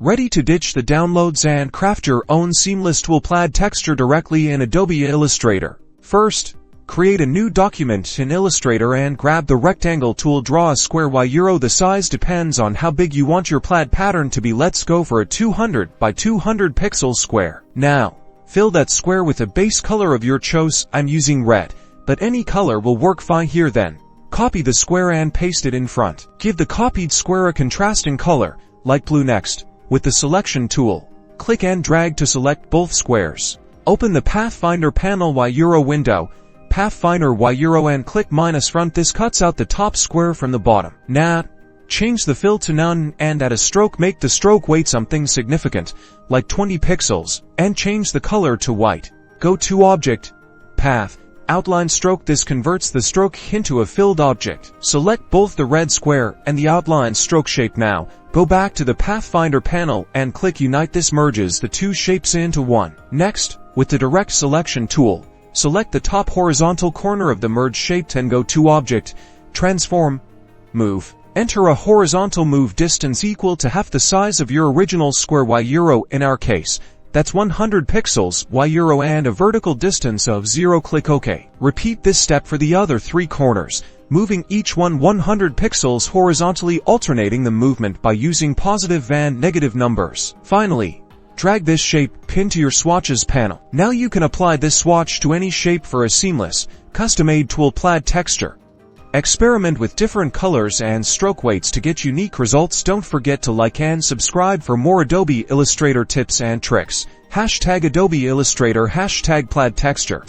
Ready to ditch the downloads and craft your own Simless Twill Plaid texture directly in Adobe Illustrator. First, create a new document in Illustrator and grab the rectangle tool. Draw a square the size depends on how big you want your plaid pattern to be. Let's go for a 200 by 200 pixel square. Now, fill that square with a base color of your choice. I'm using red, but any color will work fine here. Then, copy the square and paste it in front. Give the copied square a contrasting color, like blue. Next, with the selection tool, click and drag to select both squares. Open the Pathfinder panel window, Pathfinder and click -front. This cuts out the top square from the bottom. Now, change the fill to none and add a stroke. Make the stroke weight something significant, like 20 pixels, and change the color to white. Go to Object, Path, Outline Stroke. This converts the stroke into a filled object. Select both the red square and the outline stroke shape. Now, go back to the Pathfinder panel and click Unite. This merges the two shapes into one. Next, with the Direct Selection tool, select the top horizontal corner of the merged shape and go to Object, Transform, Move. Enter a horizontal move distance equal to half the size of your original square in our case, that's 100 pixels and a vertical distance of 0. Click OK. Repeat this step for the other three corners, moving each one 100 pixels horizontally, alternating the movement by using positive and negative numbers. Finally, drag this shape pin to your Swatches panel. Now you can apply this swatch to any shape for a seamless, custom-made twill plaid texture. Experiment with different colors and stroke weights to get unique results. Don't forget to like and subscribe for more Adobe Illustrator tips and tricks. #Adobe Illustrator #Plaid Texture.